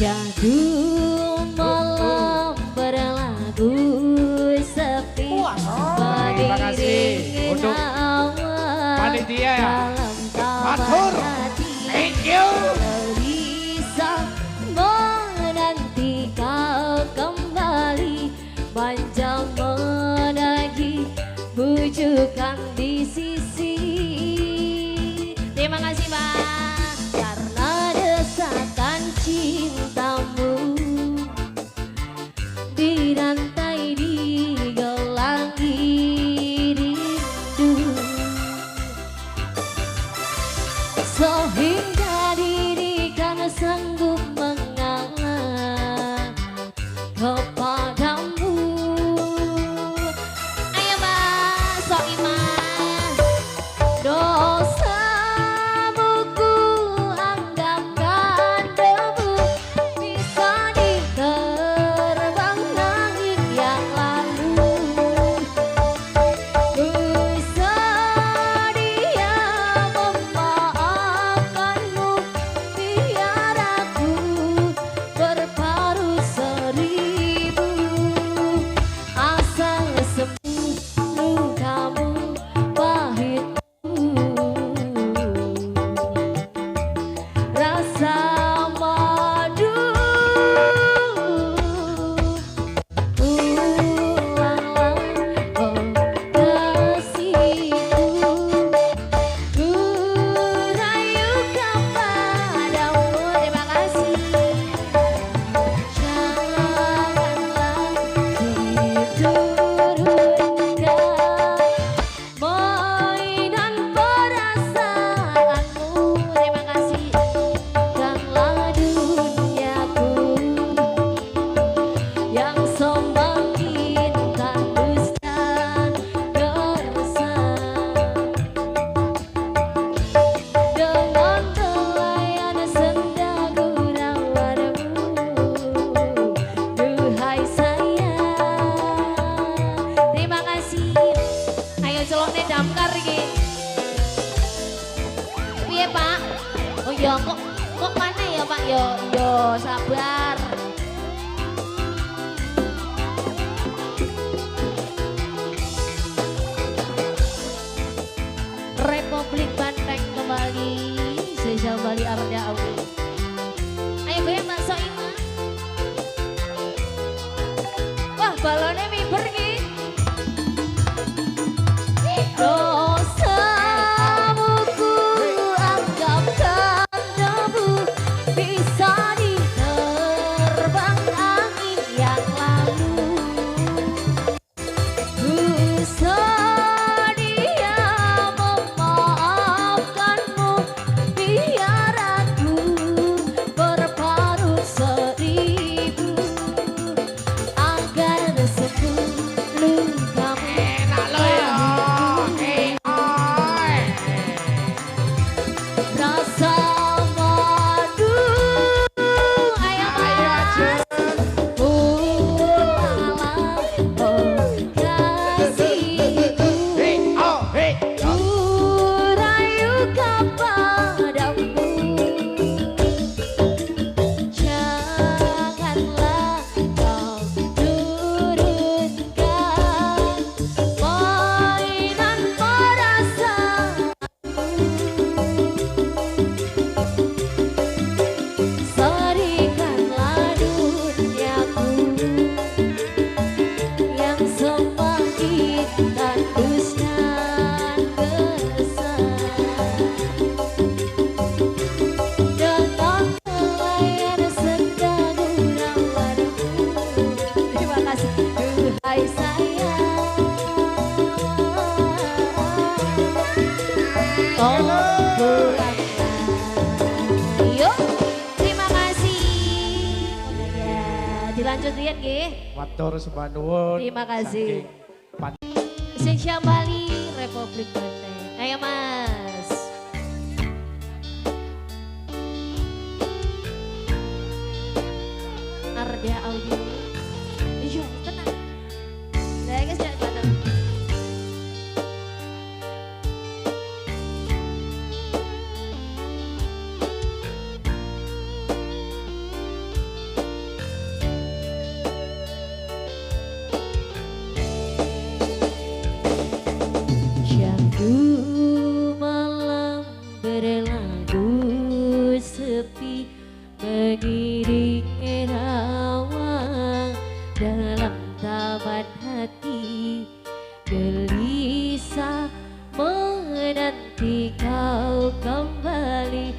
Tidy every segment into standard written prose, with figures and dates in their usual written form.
Syahdu malam berlagu sepi. Terima kasih untuk panitia ya. Matur, thank you. Gelisah menanti kau kembali, manja menagih bujukan di sisi. Terima kasih Bang, karena desakan cintamu dirantai digelangi rindu, sehingga dirikan sanggup mengalah kepadamu. Ayo Mas Soimah, dosamu ku anggapkan debu, bisa diterbang langit yang lalu. Bersedia memaafkanmu, biar aku berparuh seribu, asal sembuh lukamu pahitku. Rasa madu ulanglah oh kasihku, ku rayu kepadamu. Terima kasih. Janganlah diturunkan mainan perasaanmu. Terima kasih. Janganlah duniaku yang semakin tandus dan gersang, dengan telayan senda gurawanmu, duhai sayang. Terima kasih. Ayo celokne damkar iki. Piye Pak? Oh ya kok mana ya Pak? Yo sabar. Republik Banteng kembali, sejauh Bali Arda Awi. Ayo gue Mbak Soimah. Wah balonnya miber ki. Dosamu ku anggapkan debu, bisa diterbang angin yang lalu. Bersedia memaafkanmu, biar aku berparuh seribu, agar sembuh lukamu pahitku. Rasa madu, ayo Mas, ulanglah oh kasihku, ku rayu kepadamu. Janganlah kau turunkan mainan perasaanmu, serikanlah duniaku yang semakin tandus dan gersang, dengan telayan senda gurawanmu. Terima kasih, duhai sayang. Tolong pulanglah. Yuk, terima kasih. Ya, dilanjut lihat nggih. Matur sembah nuwun. Terima kasih. Saking Indonesia Bali, Republik Banteng. Ayo Mas. Arda Audio. Iya, tenang. Nah, guys, jangan batal. dalam taman hati, gelisah menanti kau kembali,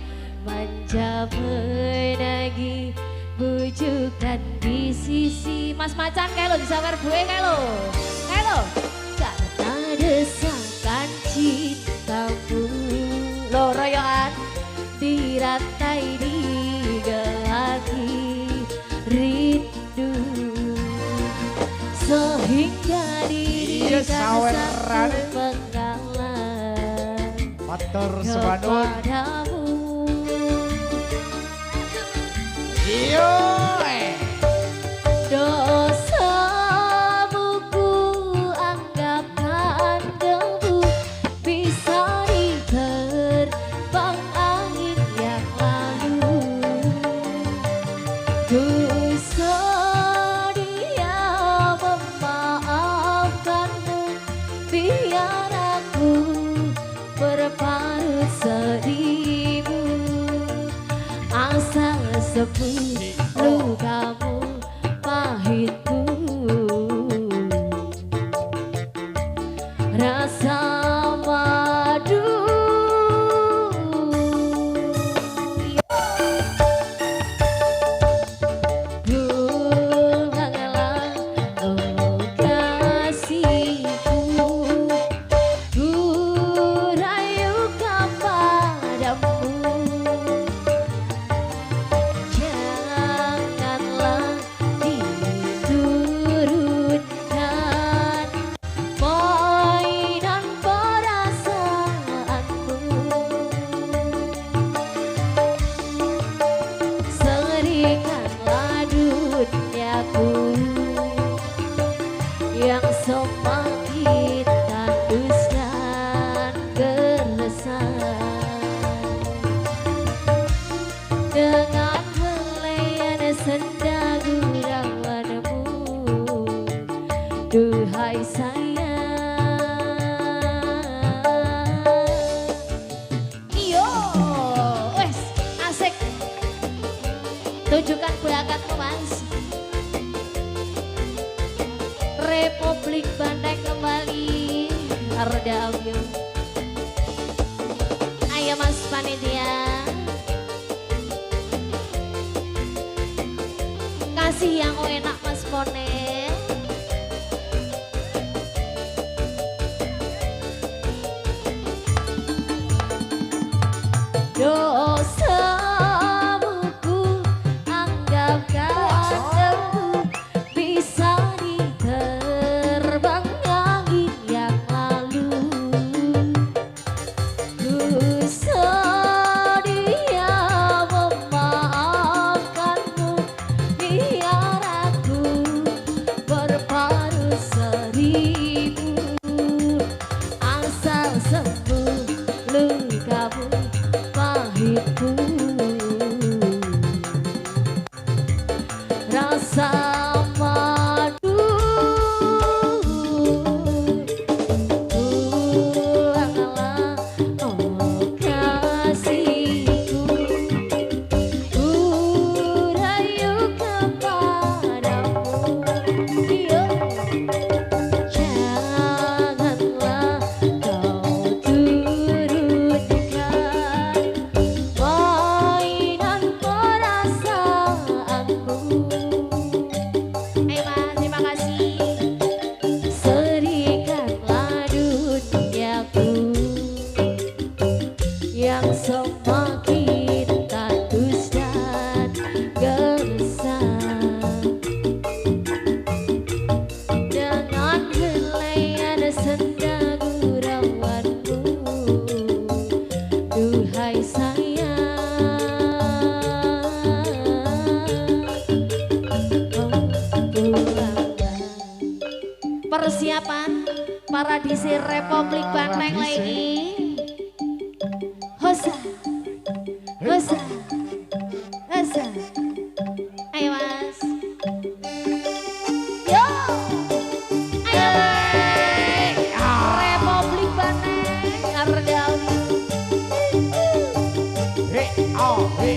manja menagih bujukan di sisi. Mas Macan kayak lo disawer gue kayak lo karena desakan cintamu lo royoan diratai digelati rindu sehingga diri saweran penggalan matur semanun kepadamu. iyo Dosamu ku anggapkan debu, bisa diterbang angin yang lalu. Ku sedia memaafkanmu, biar aku berparut sedihmu, asal sembuh lukamu pahitku, rasa madu. Pulanglah oh kasihku, ku rayu kepadamu. Janganlah diturunkan mainan perasaanmu, seringkanlah duniaku yang semakin tandus dan gersang. Dengan helaian senda gurauanmu, duhai sayang. Iyo, wes asik. Tunjukkan bakatmu mas. Republik Bandeng kembali Ardawio. Ayo mas panitia, kasih yang enak mas Pone. Dosamu ku anggapkan debu, bisa diterbang angin yang lalu. Ku sedia memaafkanmu, biar aku berparu seribu, asal sembuh lukamu pahitku, rasa madu. Pulanglah oh kasihku, ku rayu kepadamu. Iyo, janganlah kau turunkan mainan perasaanmu. Mas, terima kasih. Seringkanlah duniaku yang semakin tandus dan gersang. Dengan helaian senda gurauanmu, duhai sayang. Persiapan Paradisi Republik Bandeng lagi. Hosa, hosa, hosa. Ayo mas. Yo, ayo. Republik Bandeng Ardawio. Asoy.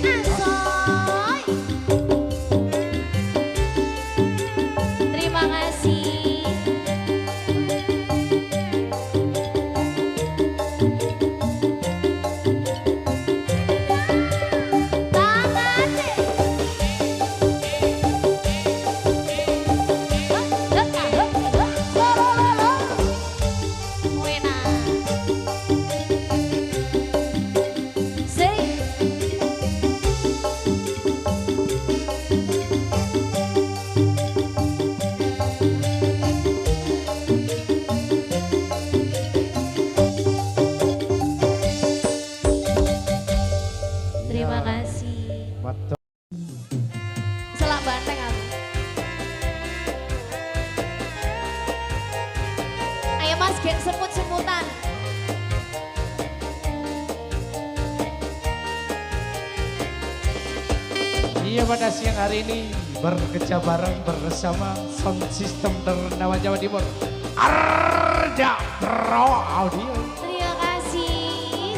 geng semut-semutan. Iya, pada siang hari ini bekerja bareng bersama sound system ternama Jawa Timur, Arda Pro Audio. Terima kasih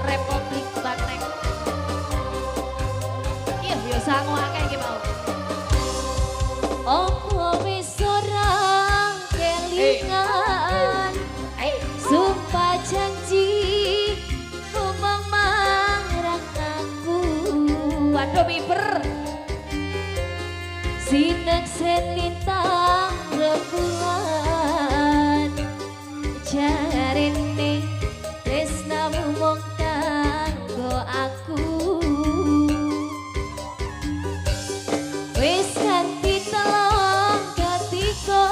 Republik Banteng. Iya, biasa ngakeh iki mau. Opo wis ora kelingan, sumpah janji ngomong marang aku. Waduh miber. Sinek selintang rembulan, jarene tresnamu mung kanggo aku. Wis ganti telung gatiko,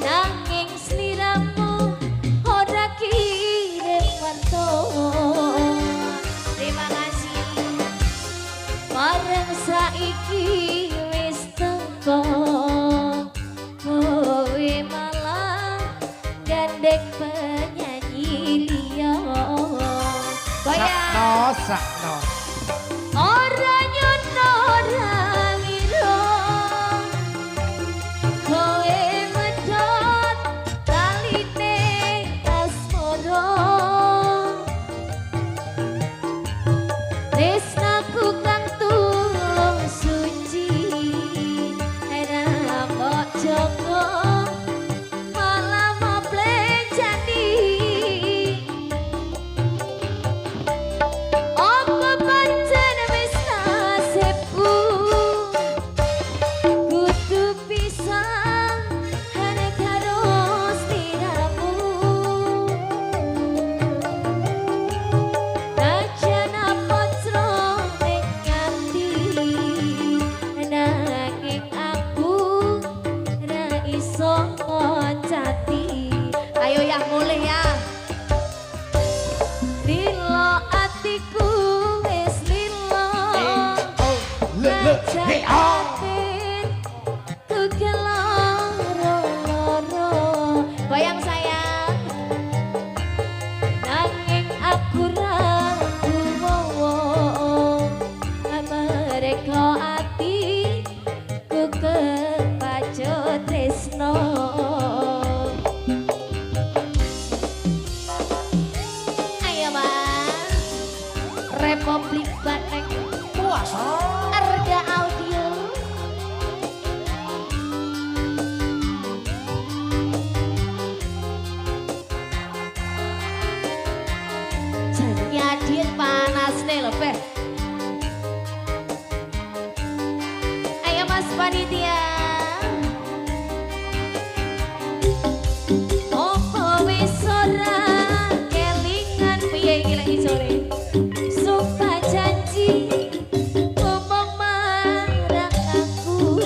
nanging sliramu ora kirim warta. Terima kasih. Bareng saiki wis teko, kowe malah gandeng penyanyi liya. Goyang. Sakno. Ora nyono ora ngira, kowe medhot taline asmara. Tresnaku kang tulung suci, ora kok jaga malah mblejani. Apa pancen wis nasibku, kudu pisah hanya karo sliramu. Najan apa jroning ati, nanging aku ra iso ngocati. Ayo ya mulai ya. Lilo atiku wis lilo, Hey, oh. ku keloro-loro. Goyang sayang, nanging aku ra kuwowo, mereka ati ku kepacut tresno. Ayo Mas, Republik Banteng Puasa. Arda Audio. Nyadin panas nih lebih. Ayo Mas Panitia. Opo wis ora kelingan piye iki lek isore. Sumpah janji ngomong marang aku.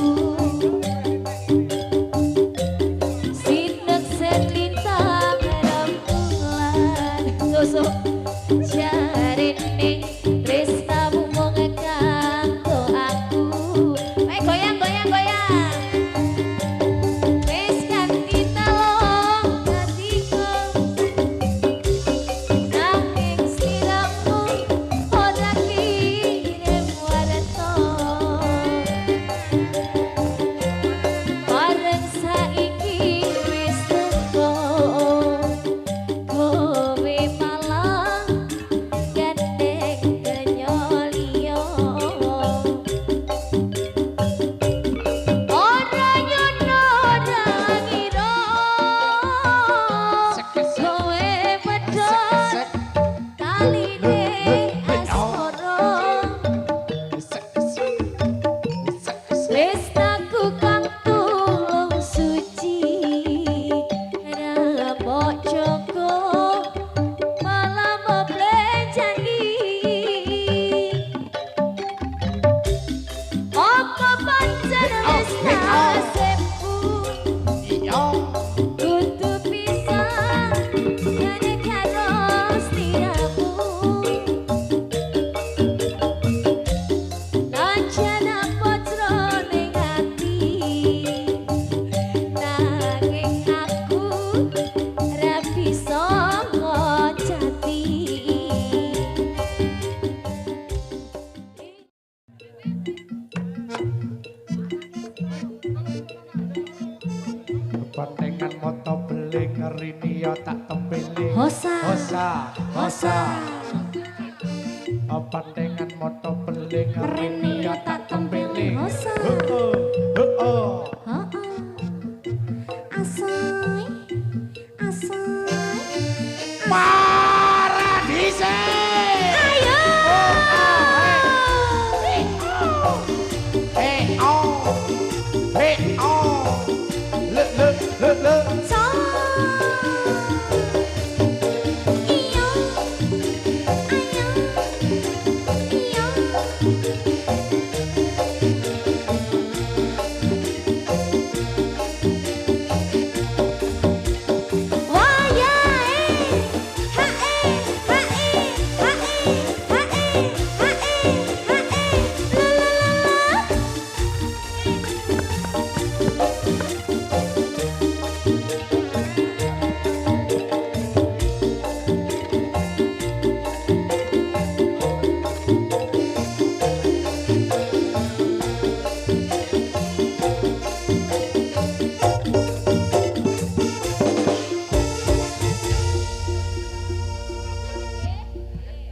Sinek selintang rembulan, tusuk jarene tresnamu mung kanggo aku. Ayo goyang goyang goyang. Wis ganti telung gatiko, nanging sliramu ora kirim warta. Bareng saiki wis teko, kowe malah gandeng kenyoliyo. Ora Pandengan moto beling ngerini ya tak tembeling. Hosa. Hosa, hosa. Pandengan moto beling ngerini ya tak tembeling. Hosa. Asoy, asoy. Paradise. Ayo. So. Iyo. Ayo. Iyo.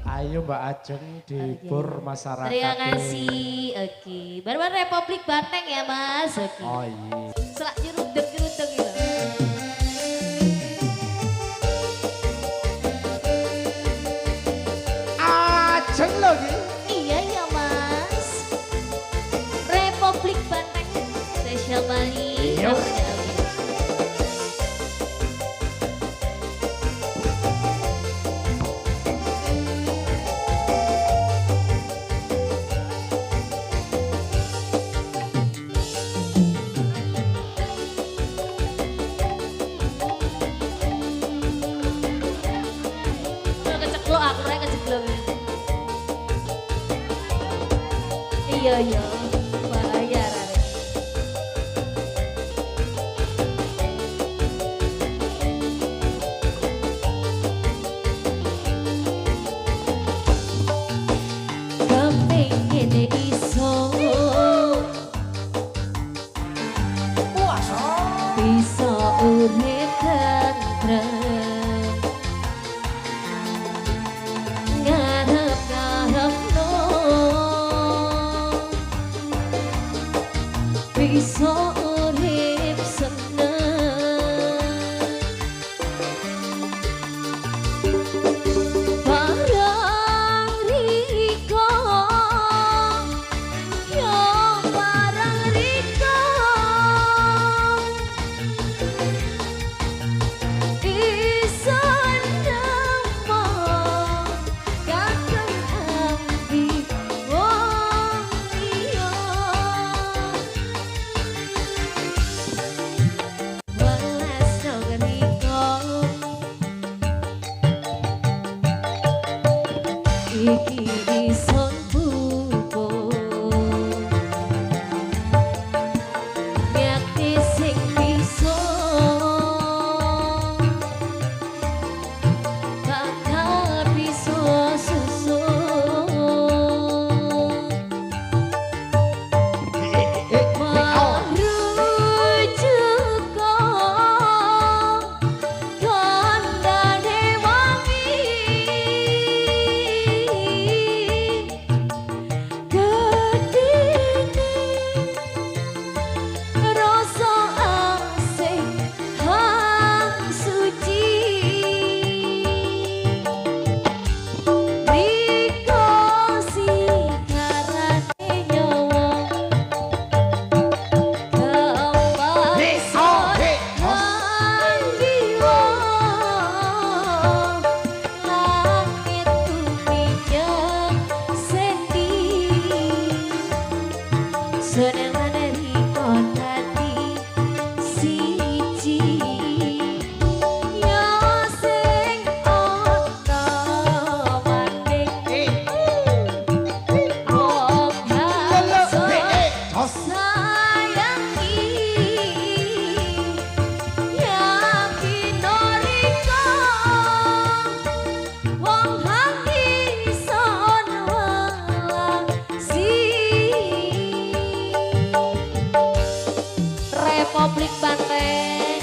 Ayo Mbak Ajeng dihibur masyarakat. Terima kasih. Oke. Baru-baru Republik Banteng ya Mas. Oke. Oh iya. Selak nyerudeng-nyerudeng gitu. Ajeng lagi. Iya ya Mas. Republik Banteng spesial Bali. Iya. Keceklok aku rek keceklok. Iya iya. Bayar arek. Kepingin iso bisa urip tentrem ngarep-ngarepno bisa urip seneng barang riko yo barang riko iso nemu kadang ambi wong liya welas dong riko iki ison buko nyakti sing bisa bakal bisa susun merujuk kandhane wangi gedine rasa asih hang suci riko sikarane nyawa kempasan landiwa langit tuminya sendi senengane riko dadi siji yo sing ana maning wong hangso sayangi yakin riko wong hangi son welasi Republik Banteng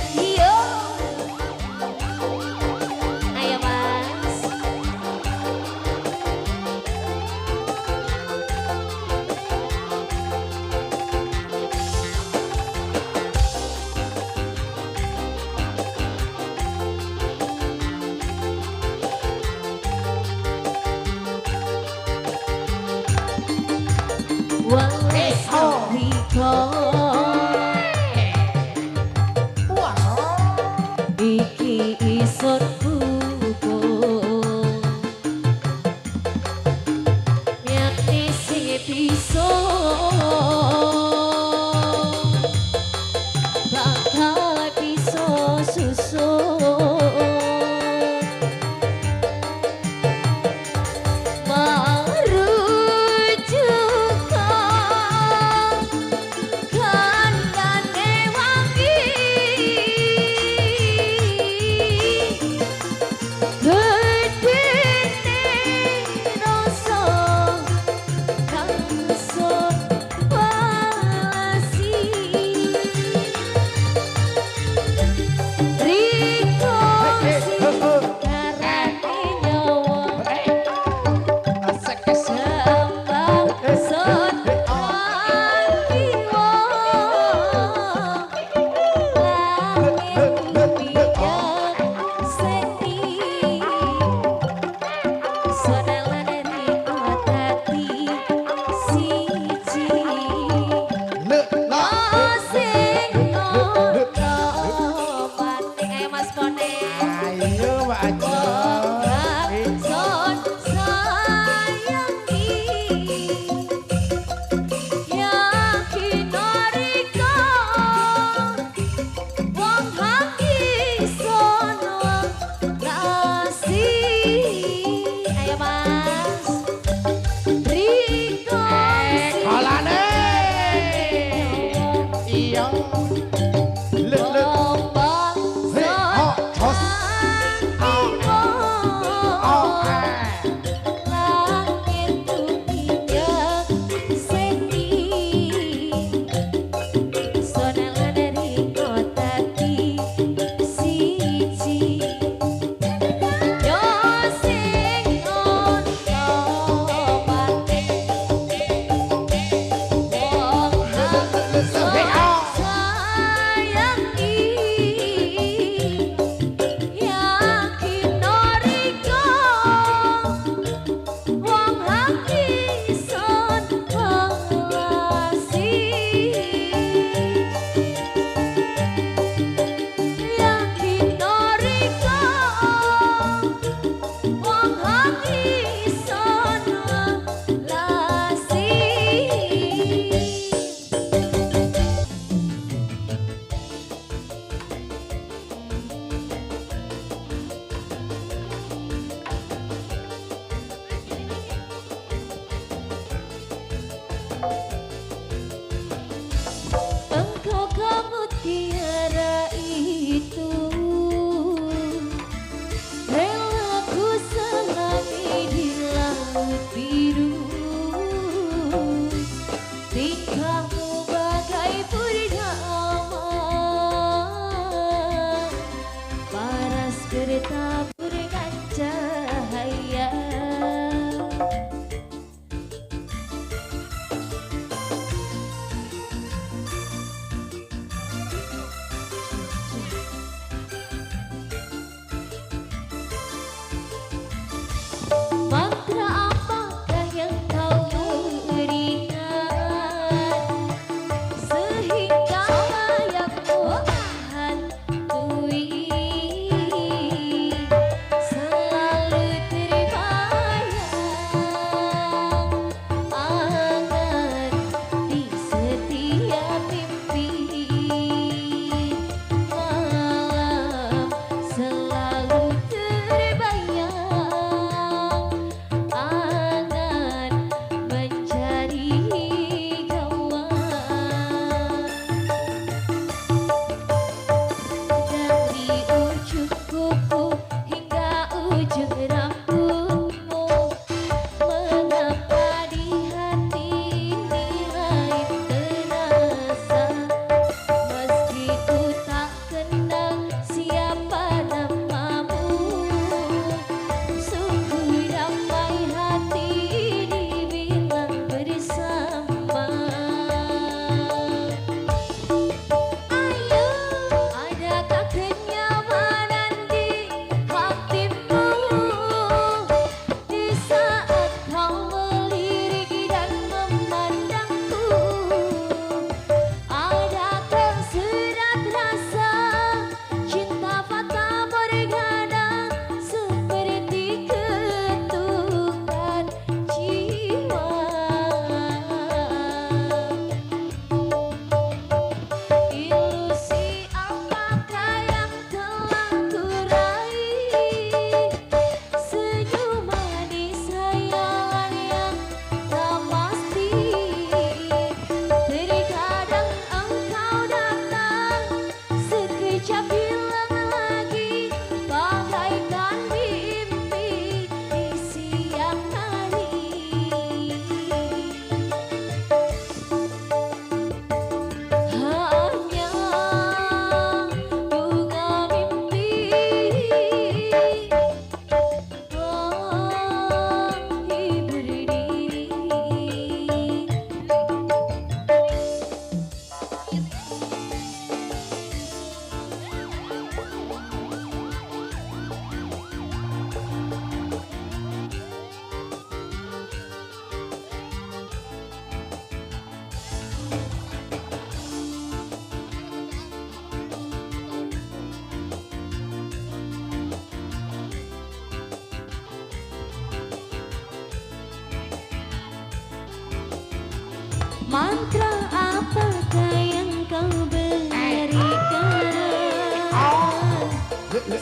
Mantra apakah yang kau berikan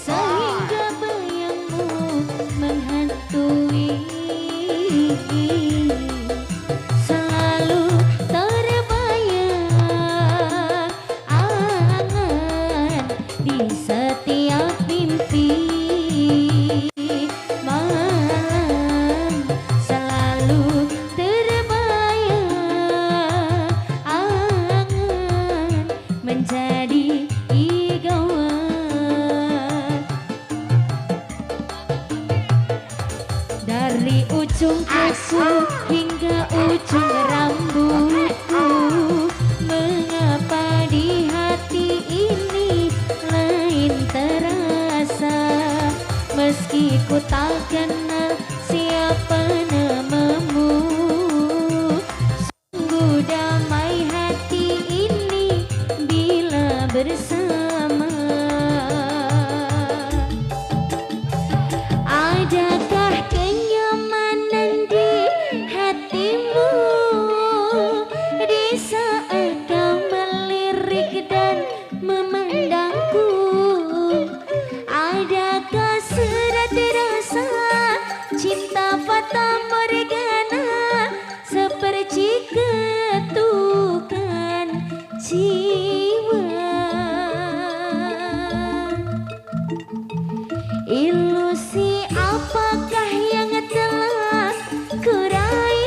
sehingga bayangmu menghantui, selalu terbayang tak kenal siapa namamu. Sungguh damai hati ini bila bersama. Adakah kenyamanan di hatimu di saat kau melirik dan memandangku? Adakah sudah terasa cinta fata morgana seperti ketukan jiwa? Ilusi apakah yang telah kurai?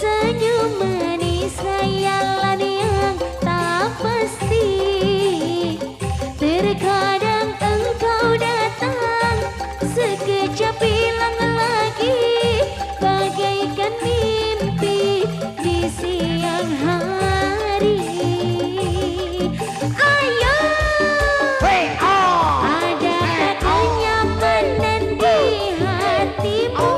Senyum manis khayalan yang tak pasti. Terkadang engkau datang, sekejap hilang lagi, bagaikan mimpi di siang hari. Ayo, adakah kenyamanan di hatimu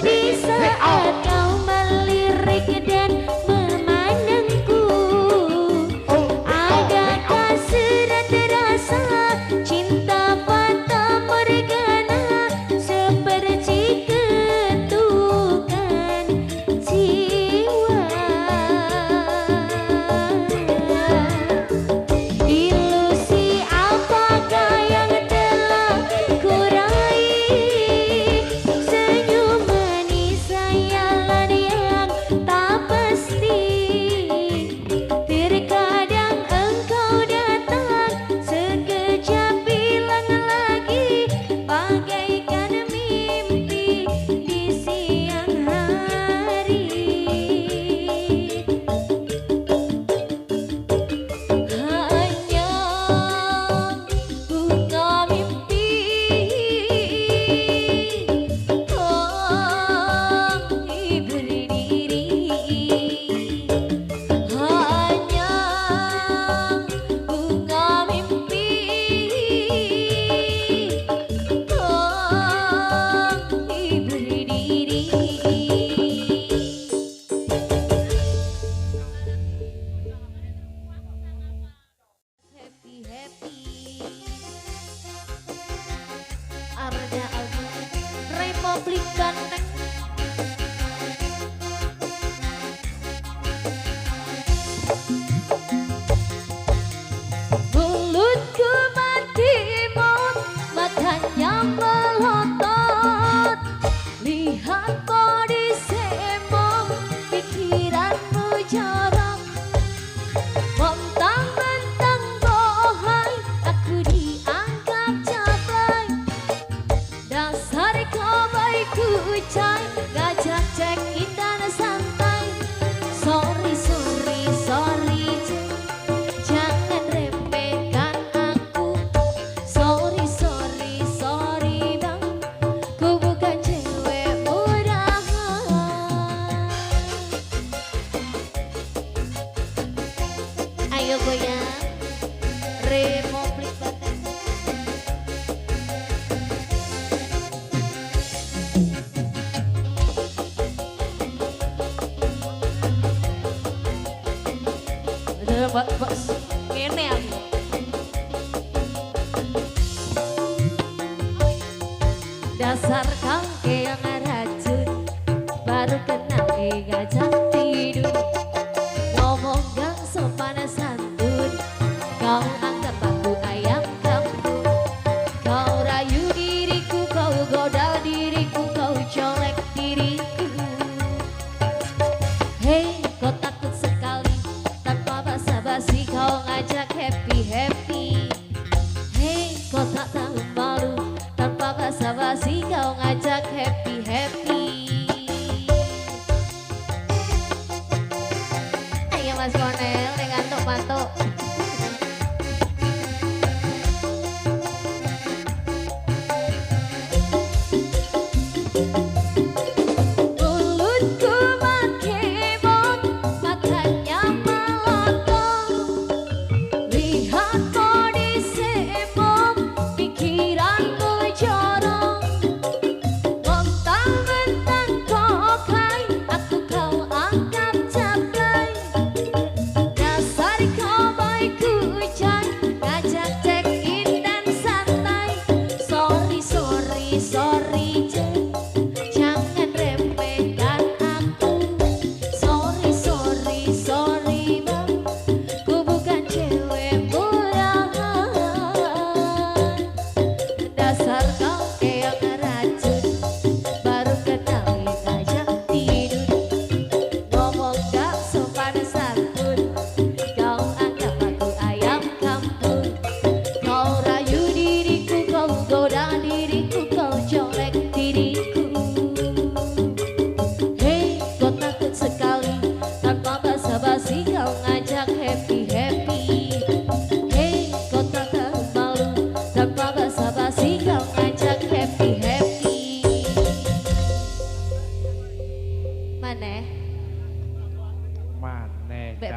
di saat kau melirik dan memandangku? Adakah sudah terasa cinta fata morgana seperti ketukan jiwa? Ilusi apakah yang telah kurai? Senyum manis khayalan yang tak pasti. Terkadang engkau datang, sekejap hilang lagi, bagaikan mimpi di siang hari. Hanya bunga mimpi berdiri. Hanya bunga mimpi berdiri. Happy happy Arda Agung Republik Bandung. Mulutku matimun, matanya melotot. Lihat body semong, pikiranmu jorok. Mentang-mentang bohong, aku dianggap cabai. Dasar cowboy kucai, ngajak check-in dan santai. Sorry, sorry, sorry, jangan remehkan aku. Sorry, sorry, sorry bang, ku bukan cewek murahan. Ayo goyang Republik Bandung. Bos, ngene aku. Dasar kangke yang racun, baru kenal ngajak tidur. Ngomong gak sopan santun, kau anggap aku ayam kampung. Kau rayu diriku, kau goda diriku, kau colek diriku. Hei, kau takut sekali, tanpa basa-basi kau ngajak happy-happy. Hei, kau tak tahu malu, tanpa basa-basi kau ngajak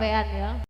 sampean ya.